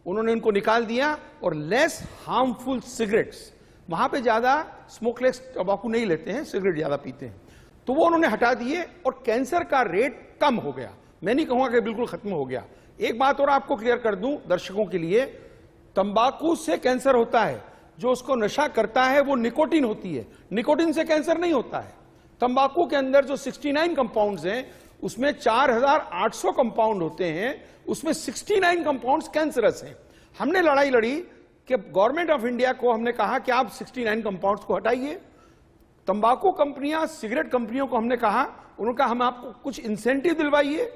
उन्होंने उनको निकाल दिया और लेस हार्मफुल सिगरेट्स, वहां पे ज्यादा स्मोकलेस तंबाकू नहीं लेते हैं, सिगरेट ज्यादा पीते हैं, तो वो उन्होंने हटा दिए और कैंसर का रेट कम हो गया। मैं नहीं कहूंगा कि बिल्कुल खत्म हो गया। एक बात और आपको क्लियर कर दूं दर्शकों के लिए, तंबाकू से कैंसर होता है, जो उसको नशा करता है वो निकोटीन होती है, निकोटीन से कैंसर नहीं होता है। तंबाकू के अंदर जो 69 कंपाउंड्स हैं उसमें 4800 कंपाउंड होते हैं, उसमें 69 कंपाउंड्स कैंसरस हैं। हमने लड़ाई लड़ी कि गवर्नमेंट ऑफ इंडिया को हमने कहा कि आप 69 कंपाउंड्स को हटाइए। तंबाकू कंपनियां, सिगरेट कंपनियों को हमने कहा, उन्होंने कहा हम आपको कुछ इंसेंटिव दिलवाइए।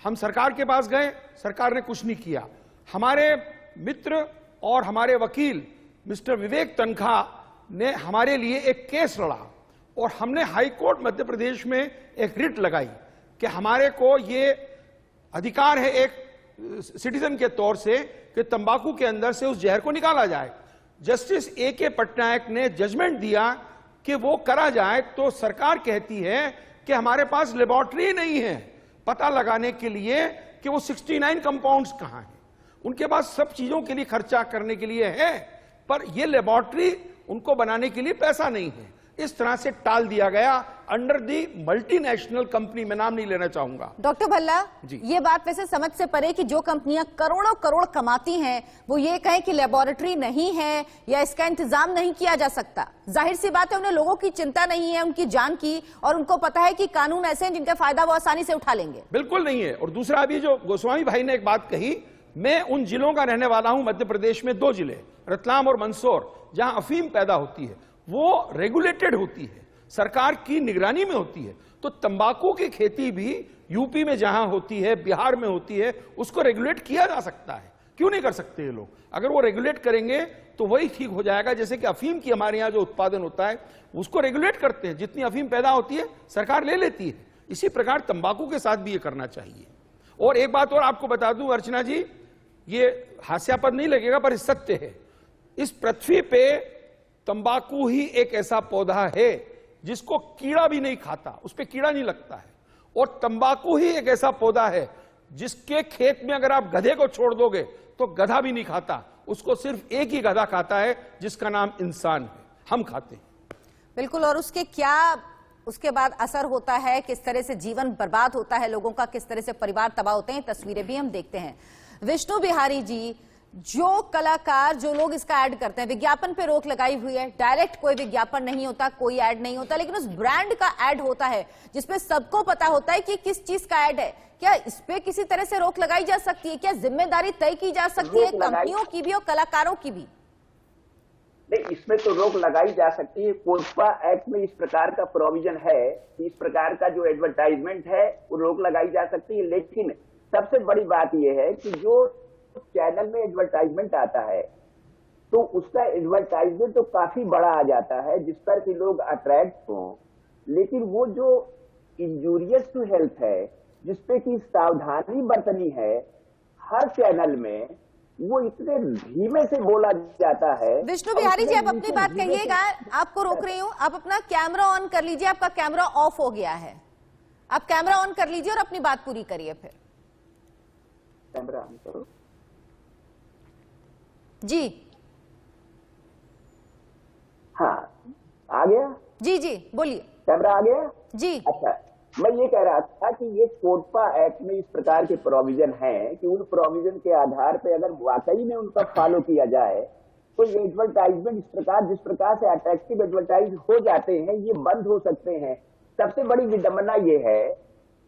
हम सरकार के पास गए, सरकार ने कुछ नहीं किया। हमारे मित्र और हमारे वकील मिस्टर विवेक तनखा ने हमारे लिए एक केस लड़ा और हमने हाई कोर्ट मध्य प्रदेश में एक रिट लगाई कि हमारे को ये अधिकार है एक सिटीजन के तौर से कि तंबाकू के अंदर से उस जहर को निकाला जाए। Justice A.K. पटनायक ने जजमेंट दिया कि वो करा जाए, तो सरकार कहती है कि हमारे पास लेबोरेटरी नहीं है पता लगाने के लिए कि वो 69 कंपाउंड्स कहां हैं। उनके पास सब चीजों के लिए खर्चा करने के लिए है, पर ये लेबोरेटरी उनको बनाने के लिए पैसा नहीं है। इस तरह से टाल दिया गया अंडर दी मल्टीनेशनल कंपनी, मैं नाम नहीं लेना चाहूंगा। डॉक्टर भल्ला, ये बात वैसे समझ से परे कि जो कंपनियां करोड़ों करोड़ कमाती हैं वो ये कहें कि लेबोरेटरी नहीं है या इसका इंतजाम नहीं किया जा सकता। जाहिर सी बात है उन्हें लोगों की चिंता नहीं है उनकी जान की, और उनको पता है कि कानून ऐसे हैं जिनका फायदा वो आसानी से उठा लेंगे। बिल्कुल नहीं है। और दूसरा, अभी जो गोस्वामी भाई ने एक बात कही, मैं उन जिलों का रहने वाला हूं, मध्य प्रदेश में 2 जिले रतलाम और मंदसौर, जहां अफीम पैदा होती है, वो रेगुलेटेड होती है, सरकार की निगरानी में होती है। तो तंबाकू की खेती भी यूपी में जहां होती है, बिहार में होती है, उसको रेगुलेट किया जा सकता है क्यों नहीं कर सकते ये लोग? अगर वो रेगुलेट करेंगे तो वही ठीक हो जाएगा। जैसे कि अफीम की हमारे यहाँ जो उत्पादन होता है उसको रेगुलेट करते हैं, जितनी अफीम पैदा होती है सरकार ले लेती है। इसी प्रकार तंबाकू के साथ भी ये करना चाहिए। और एक बात और आपको बता दूं अर्चना जी, ये हास्यास्पद नहीं लगेगा पर सत्य है, इस पृथ्वी पे तंबाकू ही एक ऐसा पौधा है जिसको कीड़ा भी नहीं खाता, उस पे कीड़ा नहीं लगता है। और तंबाकू ही एक ऐसा पौधा है जिसके खेत में अगर आप गधे को छोड़ दोगे तो गधा भी नहीं खाता, उसको सिर्फ एक ही गधा खाता है जिसका नाम इंसान है, हम खाते हैं। बिल्कुल। और उसके क्या उसके बाद असर होता है, किस तरह से जीवन बर्बाद होता है लोगों का, किस तरह से परिवार तबाह होते हैं, तस्वीरें भी हम देखते हैं। विष्णु बिहारी जी, जो कलाकार, जो लोग इसका ऐड करते हैं, विज्ञापन पे रोक लगाई हुई है, डायरेक्ट कोई विज्ञापन नहीं होता, कोई ऐड नहीं होता, लेकिन उस ब्रांड का ऐड होता है जिसमें सबको पता होता है कि किस चीज का ऐड है। क्या इस पे किसी तरह से रोक लगाई जा सकती है? क्या जिम्मेदारी तय की जा सकती है कंपनियों की भी और कलाकारों की भी? नहीं, इसमें तो रोक लगाई जा सकती है। कोटपा एक्ट में इस प्रकार का प्रोविजन है कि इस प्रकार का जो एडवर्टाइजमेंट है वो रोक लगाई जा सकती है। लेकिन सबसे बड़ी बात यह है कि जो चैनल में एडवर्टाइजमेंट आता है तो उसका एडवर्टाइजमेंट तो काफी बड़ा आ जाता है जिस पर कि लोग अट्रैक्ट हों, लेकिन वो जो इंजूरियस टू हेल्थ है, जिसपे की सावधानी बरतनी है हर चैनल में, वो इतने धीमे से बोला जाता है। विष्णु बिहारी जी, आप अपनी बात कहिएगा, आपको रोक रही हूं। आप अपना कैमरा ऑन कर लीजिए, आपका कैमरा ऑफ हो गया है। आप कैमरा ऑन कर लीजिए और अपनी बात पूरी करिए फिर। कैमरा ऑन करो जी। हाँ, आ गया? जी जी बोलिए। कैमरा आ गया जी। अच्छा, मैं ये कह रहा था कि ये कोटपा एक्ट में इस प्रकार के प्रोविजन हैं कि उन प्रोविजन के आधार पे अगर वाकई में उनका फॉलो किया जाए तो ये एडवर्टाइजमेंट इस प्रकार, जिस प्रकार से अट्रैक्टिव एडवर्टाइज हो जाते हैं, ये बंद हो सकते हैं। सबसे बड़ी विडंबना ये है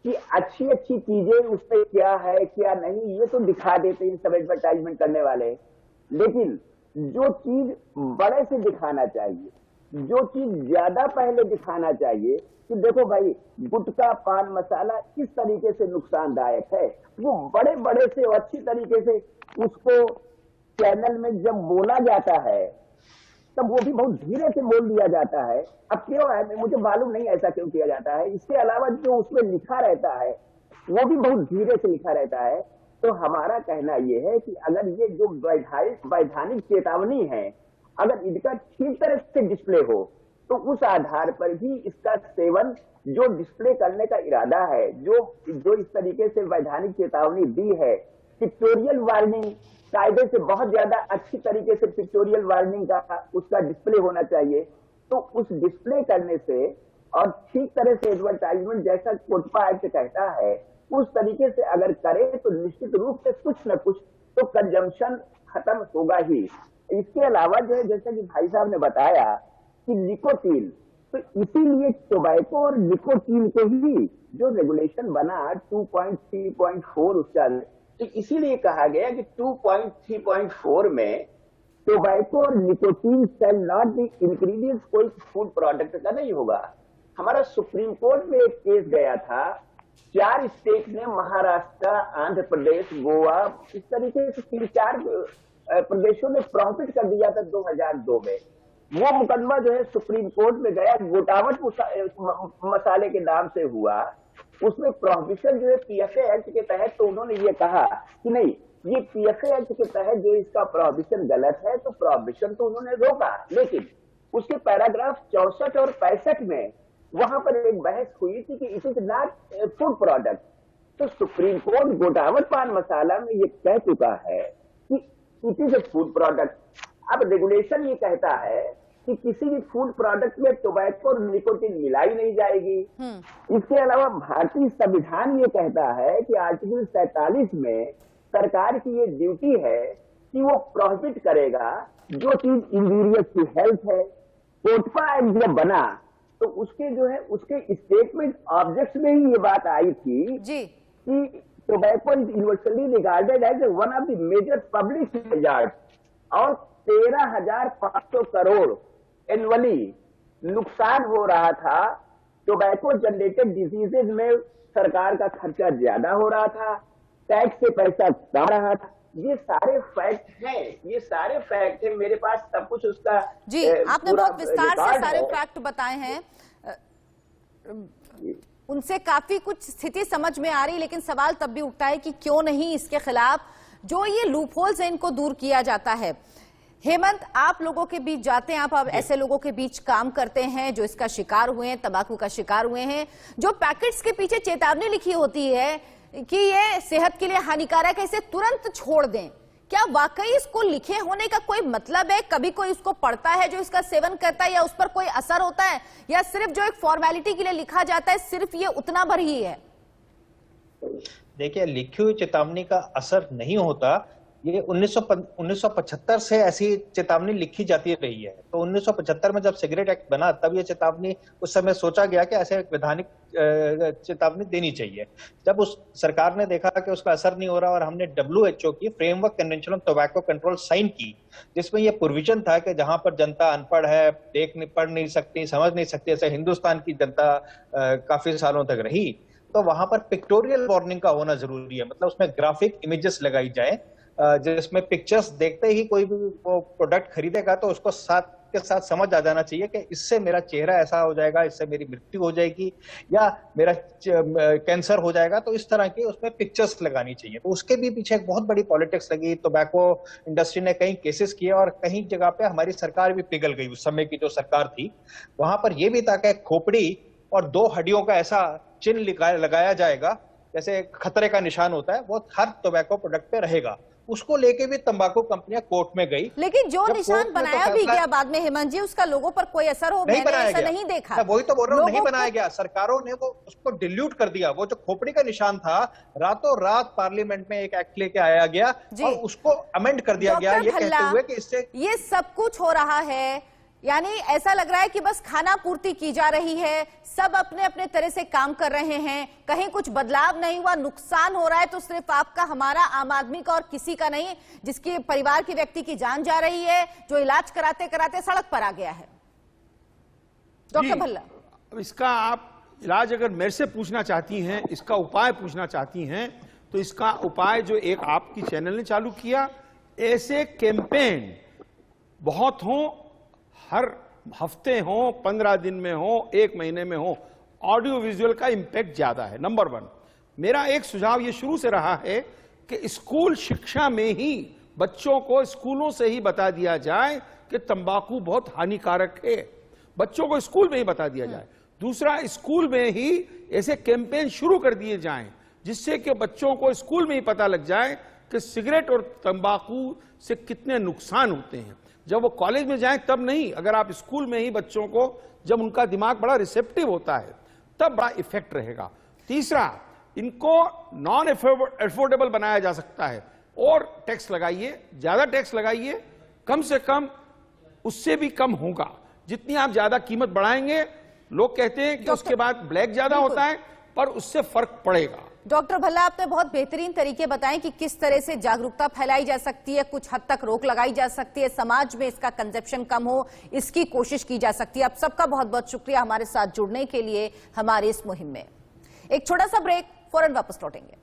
कि अच्छी अच्छी चीजें उसमें क्या है क्या नहीं ये तो दिखा देते हैं सब एडवर्टाइजमेंट करने वाले, लेकिन जो चीज बड़े से दिखाना चाहिए, जो चीज ज्यादा पहले दिखाना चाहिए कि देखो भाई गुटखा पान मसाला किस तरीके से नुकसानदायक है, वो बड़े बड़े से और अच्छी तरीके से उसको चैनल में जब बोला जाता है तब वो भी बहुत धीरे से बोल दिया जाता है। अब क्यों है मुझे मालूम नहीं ऐसा क्यों किया जाता है। इसके अलावा जो उसमें लिखा रहता है वो भी बहुत धीरे से लिखा रहता है। तो हमारा कहना यह है कि अगर ये जो वैधानिक चेतावनी है अगर इनका ठीक तरह से डिस्प्ले हो तो उस आधार पर भी इसका सेवन जो डिस्प्ले करने का इरादा है, जो इस तरीके से वैधानिक चेतावनी दी है, पिक्टोरियल वार्निंग कायदे से बहुत ज्यादा अच्छी तरीके से पिक्टोरियल वार्निंग का उसका डिस्प्ले होना चाहिए। तो उस डिस्प्ले करने से और ठीक तरह से एडवर्टाइजमेंट जैसा कोटपा एक्ट कहता है उस तरीके से अगर करे तो निश्चित रूप से कुछ न कुछ तो कंजम्पशन खत्म होगा ही। इसके अलावा जो है जैसा कि भाई साहब ने बताया कि निकोटीन, तो इसीलिए टोबैको और निकोटीन को ही जो रेगुलेशन बना 2.3.4 उसका, तो इसीलिए कहा गया कि 2.3.4 में टोबैको और nicotine shall not be ingredients, कोई फूड प्रोडक्ट का नहीं होगा। हमारा सुप्रीम कोर्ट में एक केस गया था, 4 स्टेट ने महाराष्ट्र, आंध्र प्रदेश, गोवा, इस तरीके से 3-4 प्रदेशों ने प्रॉफिट कर दिया था 2002 में। वो मुकदमा जो है सुप्रीम कोर्ट में गया, गोटावट मसाले के नाम से हुआ। उसमें प्रोहिबिशन जो है पीएफए एक्ट के तहत, तो उन्होंने ये कहा कि नहीं ये पीएफए एक्ट के तहत जो इसका प्रोहिबिशन गलत है, तो प्रोहिबिशन तो उन्होंने रोका, लेकिन उसके पैराग्राफ 64 और 65 में वहां पर एक बहस हुई थी कि it is not food product. तो सुप्रीम कोर्ट गोटावट पान मसाला में ये कह चुका है कि it is a food product. अब रेगुलेशन ये कहता है कि किसी भी फूड प्रोडक्ट में टोबैको और निकोटीन मिलाई नहीं जाएगी। इसके अलावा भारतीय संविधान ये कहता है कि आर्टिकल 47 में सरकार की ये ड्यूटी है कि वो प्रोहिबिट करेगा जो चीज इंजूरियस टू हेल्थ है। कोटपा एक्ट जब बना तो उसके जो है उसके स्टेटमेंट ऑब्जेक्ट्स में ही ये बात आई थी जी कि tobacco is universally regarded as one of the major public hazard और 13,500 करोड़ एनुअली नुकसान हो रहा था। टोबैको जनरेटेड डिजीजेज में सरकार का खर्चा ज्यादा हो रहा था, टैक्स से पैसा कम रहा था, ये सारे फैक्ट हैं, ये सारे फैक्ट है मेरे पास, सब कुछ उसका जी आपने पूरा बहुत विस्तार से रिकॉर्ड सारे है। फैक्ट बताए हैं, उनसे काफी कुछ स्थिति समझ में आ रही, लेकिन सवाल तब भी उठता है कि क्यों नहीं इसके खिलाफ जो ये लूपहोल्स है इनको दूर किया जाता है। हेमंत, आप लोगों के बीच जाते हैं, आप अब ऐसे लोगों के बीच काम करते हैं जो इसका शिकार हुए हैं, तंबाकू का शिकार हुए हैं, जो पैकेट्स के पीछे चेतावनी लिखी होती है कि ये सेहत के लिए हानिकारक है, इसे तुरंत छोड़ दें, क्या वाकई इसको लिखे होने का कोई मतलब है? कभी कोई इसको पढ़ता है जो इसका सेवन करता है, या उस पर कोई असर होता है, या सिर्फ जो एक फॉर्मेलिटी के लिए लिखा जाता है सिर्फ ये उतना भर ही है? देखिए, लिखी हुई चेतावनी का असर नहीं होता। ये 1975 से ऐसी चेतावनी लिखी जाती रही है। तो 1975 में जब सिगरेट एक्ट बना तब ये चेतावनी उस समय सोचा गया कि ऐसे एक वैधानिक चेतावनी देनी चाहिए। जब उस सरकार ने देखा कि उसका असर नहीं हो रहा और हमने WHO की framework convention on tobacco control sign की, जिसमें यह प्रोविजन था कि जहां पर जनता अनपढ़ है, पढ़ नहीं सकती, समझ नहीं सकती, ऐसे हिंदुस्तान की जनता काफी सालों तक रही, तो वहां पर पिक्टोरियल वार्निंग का होना जरूरी है। मतलब उसमें ग्राफिक इमेजेस लगाई जाए, जिसमें पिक्चर्स देखते ही कोई भी वो प्रोडक्ट खरीदेगा तो उसको साथ के साथ समझ आ जाना चाहिए कि इससे मेरा चेहरा ऐसा हो जाएगा, इससे मेरी मृत्यु हो जाएगी, या मेरा कैंसर हो जाएगा। तो इस तरह की उसमें पिक्चर्स लगानी चाहिए। तो उसके भी पीछे एक बहुत बड़ी पॉलिटिक्स लगी। टोबैको इंडस्ट्री ने कई केसेस किए और कहीं जगह पे हमारी सरकार भी पिघल गई। उस समय की जो सरकार थी वहां पर यह भी था कि खोपड़ी और 2 हड्डियों का ऐसा चिन्ह लगाया जाएगा जैसे खतरे का निशान होता है, वो हर टोबैको प्रोडक्ट पे रहेगा। उसको लेके भी तंबाकू कंपनियां कोर्ट में गई, लेकिन जो निशान बनाया भी गया बाद में हेमंत जी, उसका लोगों पर कोई असर हो? नहीं बनाया गया, नहीं देखा। मैं वही तो बोल रहा हूँ, नहीं बनाया गया। सरकारों ने वो उसको डिल्यूट कर दिया। वो जो खोपड़ी का निशान था, रातों रात पार्लियामेंट में एक एक्ट लेके आया गया और उसको अमेंड कर दिया गया, ये कहते हुए कि इससे ये सब कुछ हो रहा है। यानी ऐसा लग रहा है कि बस खाना पूर्ति की जा रही है, सब अपने अपने तरह से काम कर रहे हैं, कहीं कुछ बदलाव नहीं हुआ। नुकसान हो रहा है तो सिर्फ आपका, हमारा, आम आदमी का और किसी का नहीं, जिसके परिवार के व्यक्ति की जान जा रही है, जो इलाज कराते कराते सड़क पर आ गया है। डॉक्टर भल्ला, अब इसका आप इलाज अगर मेरे से पूछना चाहती हैं, इसका उपाय पूछना चाहती हैं, तो इसका उपाय जो एक आपकी चैनल ने चालू किया, ऐसे कैंपेन बहुत हों, हर हफ्ते हो, 15 दिन में हो, 1 महीने में हो, ऑडियो विजुअल का इंपैक्ट ज्यादा है। नंबर 1 मेरा एक सुझाव ये शुरू से रहा है कि स्कूल शिक्षा में ही बच्चों को स्कूलों से ही बता दिया जाए कि तंबाकू बहुत हानिकारक है, बच्चों को स्कूल में ही बता दिया जाए। दूसरा, स्कूल में ही ऐसे कैंपेन शुरू कर दिए जाएं जिससे कि बच्चों को स्कूल में ही पता लग जाए कि सिगरेट और तंबाकू से कितने नुकसान होते हैं। जब वो कॉलेज में जाएं तब नहीं, अगर आप स्कूल में ही बच्चों को, जब उनका दिमाग बड़ा रिसेप्टिव होता है तब बड़ा इफेक्ट रहेगा। तीसरा, इनको नॉन अफोर्डेबल बनाया जा सकता है, और टैक्स लगाइए, ज्यादा टैक्स लगाइए, कम से कम उससे भी कम होगा। जितनी आप ज्यादा कीमत बढ़ाएंगे, लोग कहते हैं कि उसके बाद ब्लैक ज्यादा होता है, पर उससे फर्क पड़ेगा। डॉक्टर भल्ला, आपने बहुत बेहतरीन तरीके बताएं कि किस तरह से जागरूकता फैलाई जा सकती है, कुछ हद तक रोक लगाई जा सकती है, समाज में इसका कंजप्शन कम हो, इसकी कोशिश की जा सकती है। आप सबका बहुत बहुत शुक्रिया हमारे साथ जुड़ने के लिए हमारी इस मुहिम में। एक छोटा सा ब्रेक, फौरन वापस लौटेंगे।